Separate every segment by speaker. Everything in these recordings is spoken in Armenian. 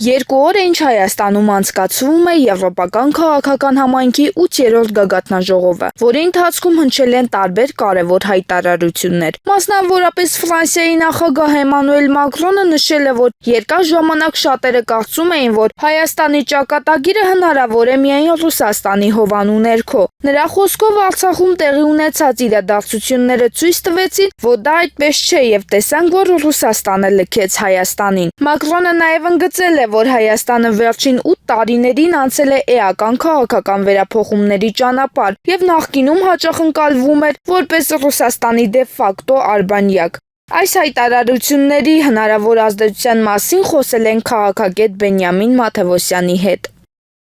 Speaker 1: Երկու օր է ինչ Հայաստանում անցկացվում է Եվրոպական քաղաքական համայնքի 8-րդ գագաթնաժողովը, որի ընթացքում հնչել են տարբեր կարևոր հայտարարություններ։ Մասնավորապես Ֆրանսիայի նախագահ Էմանուել Մակրոնը նշել է, որ երկար ժամանակ շատերը կարծում էին, որ Հայաստանի ճակատագիրը հնարավոր է միայն Ռուսաստանի հովանու ներքո։ Նրա խոսքով Արցախում տեղի ունեցած իրադարձությունները ցույց տվեցին, որ դա այդպես չէ եւ տեսանք, որ Ռուսաստանը լքեց Հայաստանին։ Մակրոնը նաեւ ընդգծել է, որ Հայաստանը վերջին 8 տարիներին անցել է էական քաղաքական վերափոխումների ճանապարհ եւ նախկինում հաճախ ընկալվում էր որպես Ռուսաստանի դե ֆակտո արբանյակ։ Այս հայտարարությունների հնարավոր ազդեցության մասին խոսել են քաղաքագետ Բենյամին Մաթևոսյանի հետ։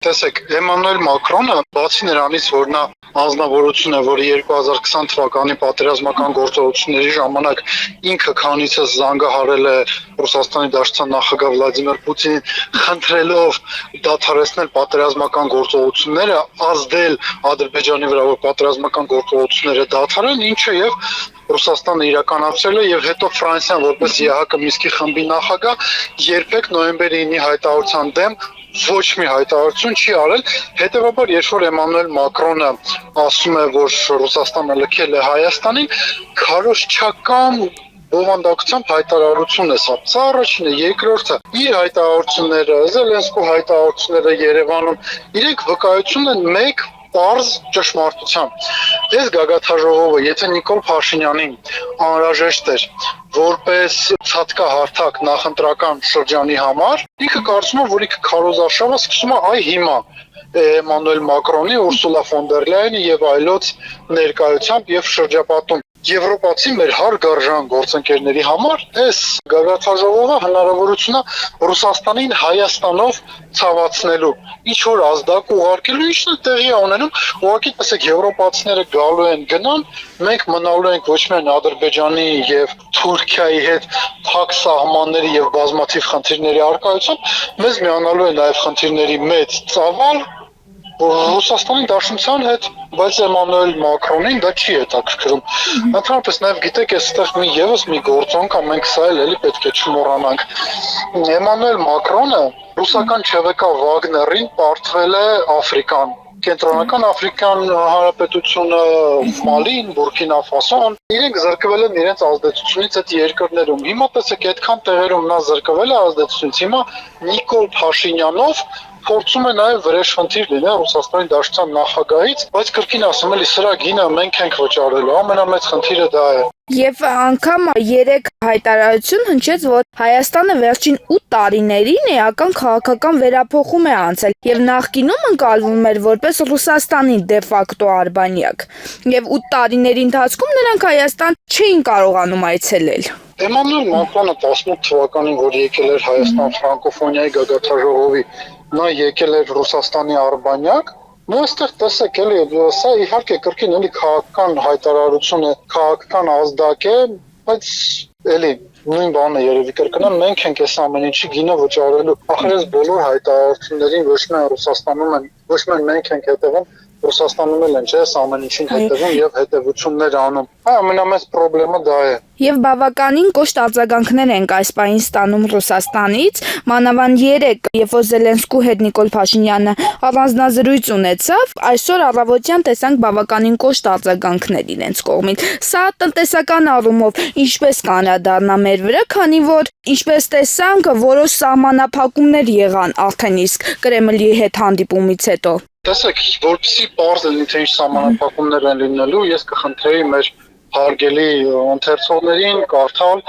Speaker 2: Տեսեք, Էմանուել Մակրոնը, բացի նրանից, որ նա անձնավորություն է, որը 2020 թվականի պատերազմական գործողությունների ժամանակ ինքը քանիցս զանգահարել է Ռուսաստանի Դաշնության նախագահ Վլադիմիր Պուտինին, խնդրելով դադարեցնել պատերազմական գործողությունները, ազդել Ադրբեջանի վրա, որ պատերազմական գործողությունները դադարեն, ինչը եւ Ռուսաստանը իրականացրել է եւ հետո Ֆրանսիան որպես ԵՀԿ Մինսկի խմբի նախագահ երբեք նոյեմբերի 9-ի հայտարարության դեմ ոչ մի հայտարարություն չի արել, հետևաբար երբ որ Էմանուել Մակրոնը ասում է, որ Ռուսաստանը լքել է Հայաստանին, քարոզչական բովանդակությամբ հայտարարություն է սա։ Սա առաջինը, երկրորդը, իր հայտարարությունները, Զելենսկու հայտարարությունները Երևանում, իրենք վկայություն են մեկ պարզ ճշմարտության։ Այս գագաթնաժողովը, եթե Նիկոլ Փաշինյանին անհրաժեշտ էր որպես ցածկահարթակ նախընտրական շրջանի համար, ինքը կարծում է, որ ինքը քարոզարշավը սկսում է այ հիմա Էմանուել Մակրոնի, Ուրսուլա ֆոն դեր Լայենի եւ այլոց ներկայությամբ եւ շրջապատում Եվրոպացի մեր հարգարժան գործընկերների համար այս գագաթնաժողովը հնարավորություն է Ռուսաստանին Հայաստանով ցավացնելու, ինչ որ ազդակ ուղարկելու, ինչն է տեղի ունենում, ուղղակի տեսեք եվրոպացիները գալու են գնան, մենք մնալու ենք ոչ միայն Ադրբեջանի եւ Թուրքիայի հետ փակ սահմանների եւ բազմաթիվ խնդիրների առկայությամբ, մեզ միանալու է նաեւ խնդիրների մեծ ծավալ Ռուսաստանի Դաշնության հետ, բայց Էմանուել Մակրոնին դա չի հետաքրքրում։ Ընդհանրապես նաև գիտեք, այստեղ եւս մի գործոն կա, մենք սա էլի պետք է չմոռանանք։ Էմանուել Մակրոնը ռուսական ՉՎԿ Վագներին պարտվել է Աֆրիկան, Կենտրոնական Աֆրիկան Հանրապետությունը, Մալին, Բուրկինա Ֆասոն, իրենք զրկվել են իրենց ազդեցությունից այդ երկրներում։ Հիմա տեսեք, այդքան տեղերում նա զրկվել է ազդեցությունից, հիմա Նիկոլ Փաշինյանով փորձում է նաև վրեժխնդիր լինել Ռուսաստանի Դաշնության նախագահից, բայց կրկին ասում էլի սրա գինը մենք ենք վճարելու, ամենամեծ խնդիրը դա է։
Speaker 1: Եվ անգամ 3 հայտարարություն հնչեց, որ Հայաստանը վերջին 8 տարիներին էական քաղաքական վերափոխում է անցել եւ նախկինում ընկալվում էր որպես Ռուսաստանի դե ֆակտո արբանյակ։ Եվ 8 տարիների ընթացքում նրանք Հայաստան չէին կարողանում այցելել։
Speaker 2: Էմանուել Մակրոնը 18 թվականին, որ եկել էր Հայաստան ֆրանկոֆոնիայի գագաթնաժողովի, նա եկել էր Ռուսաստանի արբանյակ, ու այստեղ տեսեք էլի, սա իհարկե կրկին էլի քաղաքական հայտարարություն է, քաղաքական ազդակ է, բայց էլի նույն բանը երևի կրկնեմ, մենք ենք այս ամեն ինչի գինը վճարելու։ Ախր այս բոլոր հայտարարություններին ոչ միայն Ռուսաստանում են, ոչ միայն մենք ենք հետևում, Ռուսաստանում էլ են, չէ՞, ամեն ինչին հետևում եւ հետևություններ անում։ Ամենամեծ խնդրեմը դա է։
Speaker 1: Եվ բավականին կոշտ արձագանքներ ենք այս պահին ստանում Ռուսաստանից, մանավանդ 3, երբ որ Զելենսկու հետ Նիկոլ Փաշինյանը առանձնազրույց ունեցավ, այսօր առավոտյան տեսանք բավականին կոշտ արձագանքներ իրենց կողմից։ Սա տնտեսական առումով ինչպես կանադառնա մեր վրա, քանի որ ինչպես տեսանք, որոշ սահմանափակումներ եղան արդեն իսկ Կրեմլի հետ հանդիպումից հետո։
Speaker 2: Տեսեք, որպեսզի պարզ լինի, թե ինչ սահմանափակումներ են լինելու, ես կխնդրեի մեր հարգելի ընթերցողներին կարդալ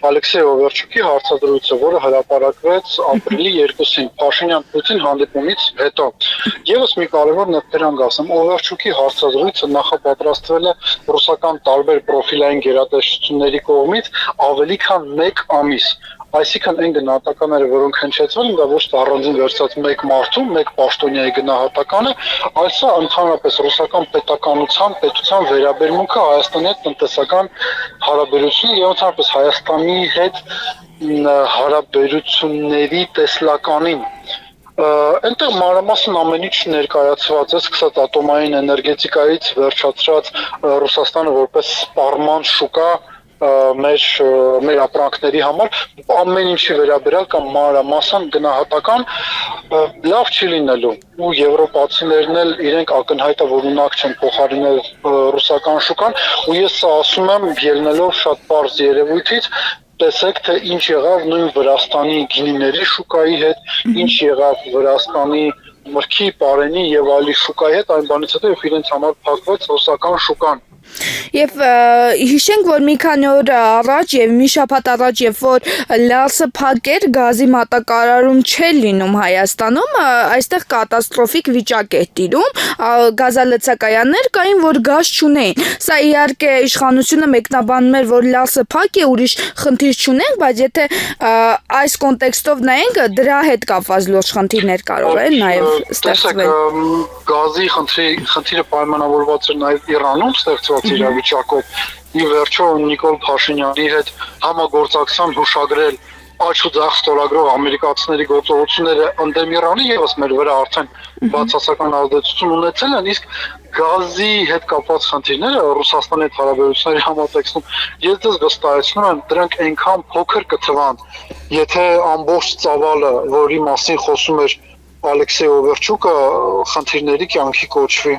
Speaker 2: Ալեքսեյ Օվերչուկի հարցազրույցը, որը հրապարակվեց ապրիլի 2-ին Փաշինյան-Պուտին հանդիպումից հետո։ Եվս մի կարևոր նկատանք ասեմ, Օվերչուկի հարցազրույցը նախապատրաստվել է ռուսական տարբեր պրոֆիլային գերատեսչությունների կողմից ավելի քան 1 ամիս։ Այսինքն այն գնահատականները, որոնք հնչեցվել են, դա ոչ թե առանձին վերցած մեկ մարդու, մեկ պաշտոնյայի գնահատական է, այլ սա ընդհանրապես ռուսական պետության վերաբերմունքը Հայաստանի հետ տնտեսական հարաբերությունների եւ ընդհանրապես Հայաստանի հետ հարաբերությունների տեսլականին։ Այնտեղ մանրամասն ամեն ինչ ներկայացված է, սկսած ատոմային էներգետիկայից վերջացրած Ռուսաստանը որպես սպառման շուկա մեր ապրանքների համար ամեն ինչի վերաբերյալ կամ մանրամասն գնահատական լավ չի լինելու ու եվրոպացիներն էլ իրենք ակնհայտ է որ ունակ չեն փոխարինել ռուսական շուկան ու ես սա ասում եմ ելնելով շատ པարզ երևույթից տեսեք թե ինչ եղավ նույն Վրաստանի գինիների շուկայի հետ, ինչ եղավ Վրաստանի մրգի, պարենի եւ այլի շուկայի հետ, այն բանից հետո եւ իրենց համար փակվեց ռուսական շուկան։
Speaker 1: Եվ հիշենք, որ մի քանի օր առաջ եւ մի շաբաթ առաջ, երբ որ լասը փակեր, գազի մատակարարում չէր լինում Հայաստանում, այստեղ կատաստրոֆիկ վիճակ էր տիրում, գազալցակայաններ կային, որ գազ չունեին։ Սա իհարկե իշխանությունը մեկնաբանում էր, որ լասը փակ է, ուրիշ խնդիր չունենք, բայց եթե այս կոնտեքստով նայենք, դրա հետ կապված լուրջ խնդիրներ կարող են նաեւ ստեղծվել։
Speaker 2: Գազի խնդիրը պայմանավորված է նաեւ Իրանում ստեղծված իրավիճակով։ Ի վերջո Նիկոլ Փաշինյանի հետ համագործակցության հուշագրել աչու ձախ ստորագրող ամերիկացիների գործողությունները ընդդեմ Իրանի եւս մեր վրա արդեն բացասական ազդեցություն ունեցել են, իսկ գազի հետ կապված խնդիրները Ռուսաստանի հետ հարաբերությունների համատեքստում ես դες վստահեցնում եմ դրանք այնքան փոքր կթվան, եթե ամբողջ ծավալը, որի մասին խոսում էր Ալեքսեյ Օվերչուկը, խնդիրների կյանքի կոչվի։